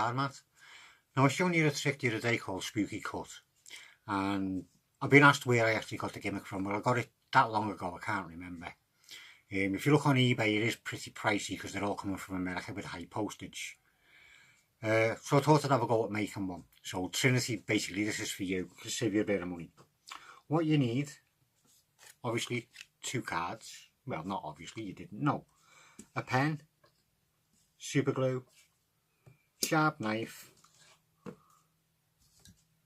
card mat. Now I was showing you a trick the other day called Spooky Cut, and I've been asked where I actually got the gimmick from. Well, I got it that long ago, I can't remember. If you look on eBay, it is pretty pricey because they're all coming from America with high postage. So I thought I'd have a go at making one. So Trinity, basically this is for you, to save you a bit of money. What you need, obviously 2 cards. Well, not obviously, you didn't know. A pen, super glue, sharp knife,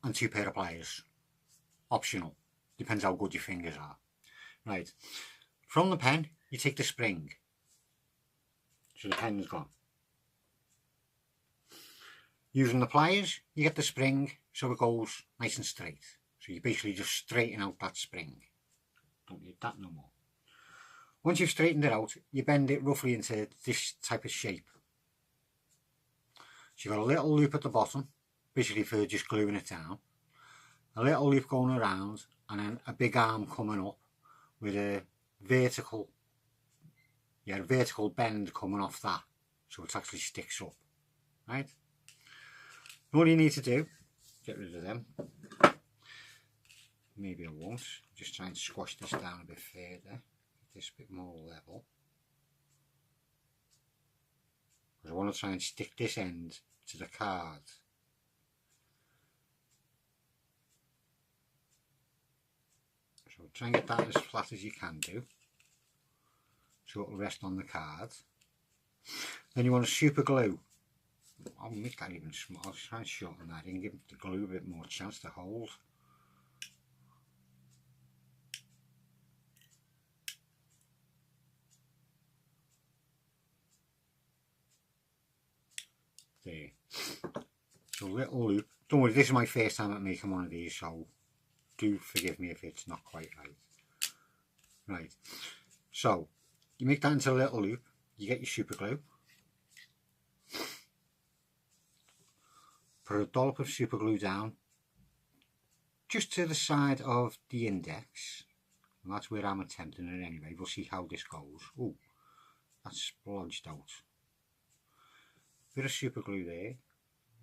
and 2 pair of pliers. Optional, depends how good your fingers are. Right, from the pen you take the spring, so the pen's gone. Using the pliers you get the spring so it goes nice and straight, so you basically just straighten out that spring. Don't need that no more. Once you've straightened it out, you bend it roughly into this type of shape. So you've got a little loop at the bottom, basically for just gluing it down, a little loop going around, and then a big arm coming up with a vertical bend coming off that, so it actually sticks up, right? All you need to do, get rid of them. Maybe I won't, just try and squash this down a bit further, get this a bit more level. Because I want to try and stick this end to the card. So try and get that as flat as you can do, so it will rest on the card. Then you want to super glue. I'll make that even smaller. I'll try and shorten that and give the glue a bit more chance to hold. There. So little loop. Don't worry, this is my first time at making one of these, so do forgive me if it's not quite right. Right. So you make that into a little loop. You get your super glue. Put a dollop of super glue down just to the side of the index, and that's where I'm attempting it anyway. We'll see how this goes. Oh, that's splodged out. Bit of super glue there.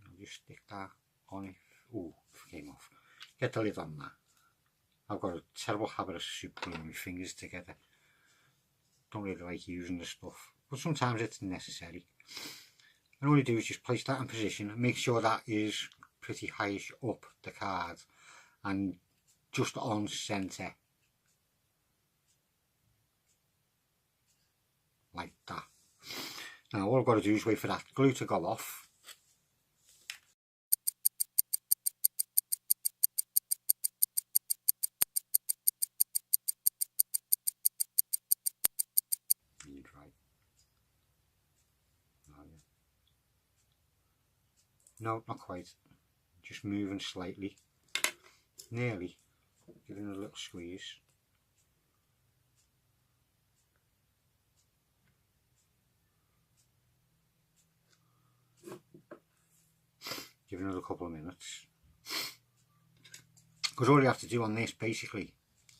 I'll just stick that on it. Oh, it came off. Get the lid on that. I've got a terrible habit of super gluing my fingers together. Don't really like using the stuff, but sometimes it's necessary. And all you do is just place that in position and make sure that is pretty high up the card and just on centre, like that. Now all I've got to do is wait for that glue to go off. No, not quite. Just moving slightly. Nearly. Giving it a little squeeze. Give it another couple of minutes. Because all you have to do on this basically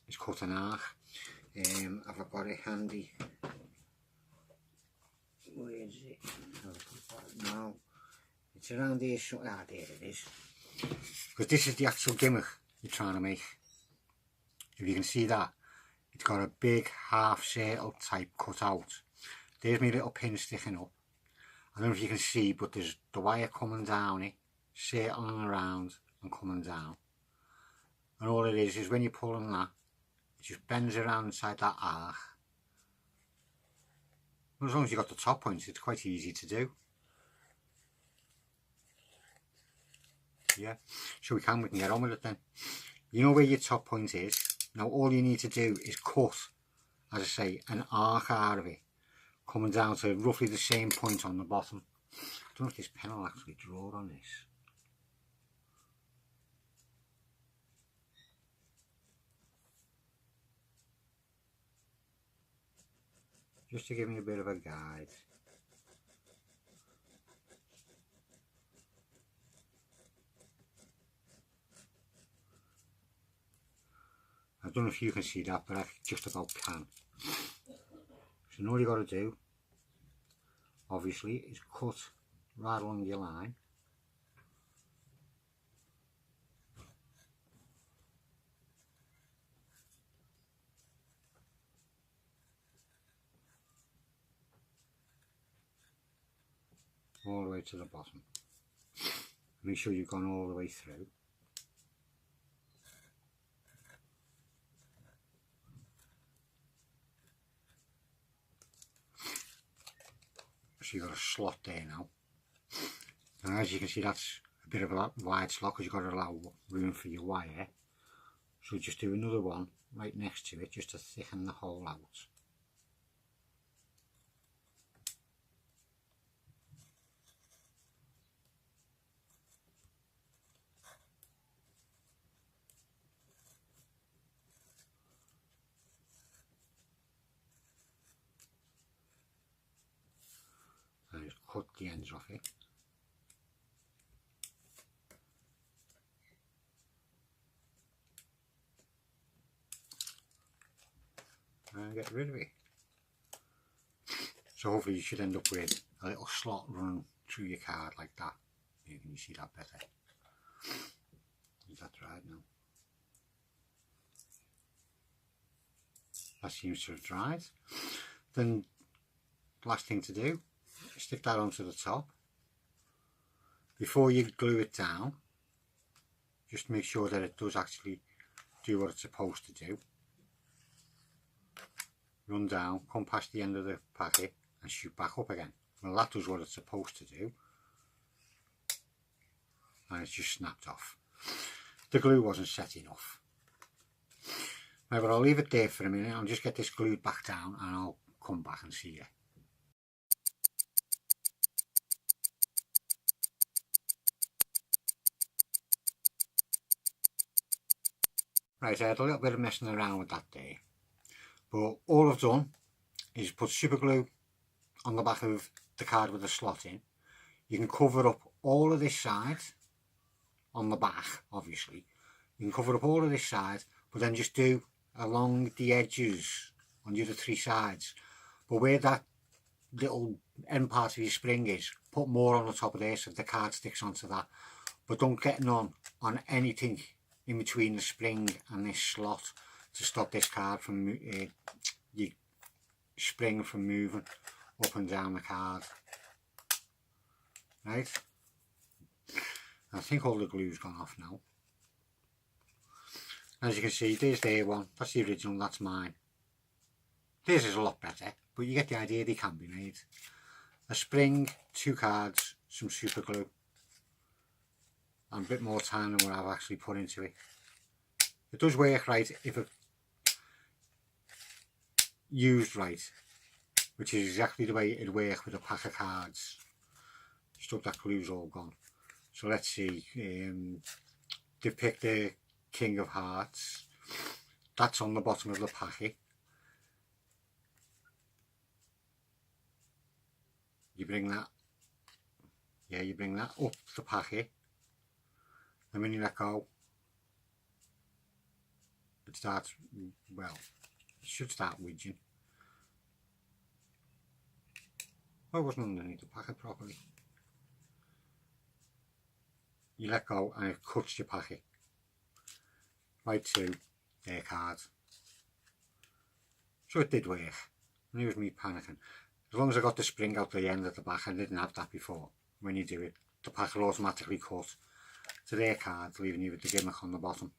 is cut an arc. I've got it handy. Where is it? No. It's around here, there it is. Because this is the actual gimmick you're trying to make. If you can see that, it's got a big half circle type cut out. There's my little pin sticking up. I don't know if you can see, but there's the wire coming down it, circling around and coming down. And all it is when you're pulling that, it just bends around inside that arc. As long as you've got the top points, it's quite easy to do. Yeah, so we can get on with it then. You know where your top point is. Now all you need to do is cut, as I say, an arc out of it, coming down to roughly the same point on the bottom. I don't know if this pen will actually draw on this. Just to give me a bit of a guide. I don't know if you can see that, but I just about can. So all you got to do, obviously, is cut right along your line. all the way to the bottom. Make sure you've gone all the way through. So you've got a slot there now. And as you can see, that's a bit of a wide slot because you've got to allow room for your wire. So just do another one right next to it just to thicken the hole out. And just cut the ends off it. And get rid of it. So hopefully you should end up with a little slot running through your card like that. You can see that better. Is that right now? That seems to have dried. Then last thing to do, stick that onto the top. Before you glue it down, just make sure that it does actually do what it's supposed to do. Run down, come past the end of the packet and shoot back up again. Well, that does what it's supposed to do. And it's just snapped off. The glue wasn't set enough. Right, but I'll leave it there for a minute. I'll just get this glued back down and I'll come back and see you. Right, I had a little bit of messing around with that there. But all I've done is put super glue on the back of the card with the slot in. You can cover up all of this side on the back, obviously. You can cover up all of this side, but then just do along the edges on the other three sides. But where that little end part of your spring is, put more on the top of there so the card sticks onto that. But don't get none on anything in between the spring and this slot to stop this card from your spring from moving up and down the card. Right, I think all the glue's gone off now. As you can see, there's their one, that's the original, that's mine. This is a lot better, but you get the idea, they can be made. A spring, 2 cards, some super glue, and a bit more time than what I've actually put into it. It does work right if it used right, which is exactly the way it'd work with a pack of cards. Stuff that glue's all gone. So let's see, they've picked the King of Hearts. That's on the bottom of the packet. You bring that, yeah, you bring that up the packet, and when you let go, it starts, well, it should start widging. Oh, it wasn't underneath the packet properly. You let go and it cuts your packet right to their card. So it did work, and it was me panicking. As long as I got the spring out the end at the back, I didn't have that before. When you do it, the packet will automatically cut to their card, leaving you with the gimmick on the bottom.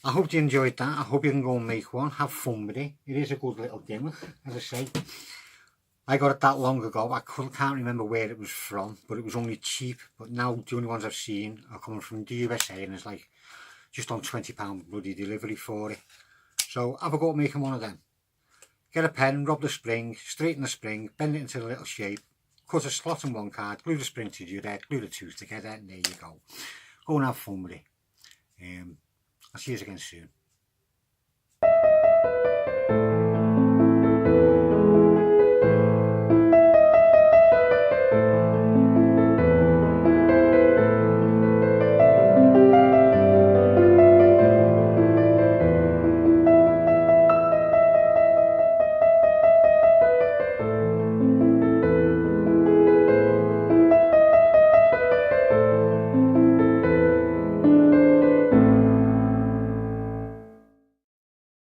I hope you enjoyed that. I hope you can go and make one. Have fun with it. It is a good little gimmick, as I say. I got it that long ago. I can't remember where it was from, but it was only cheap. But now the only ones I've seen are coming from the USA, and it's like just on £20 bloody delivery for it. So have a go at making one of them. Get a pen, rub the spring, straighten the spring, bend it into a little shape, cut a slot in one card, glue the spring to your head, glue the two together, and there you go. Go and have fun with it. I'll see you again soon.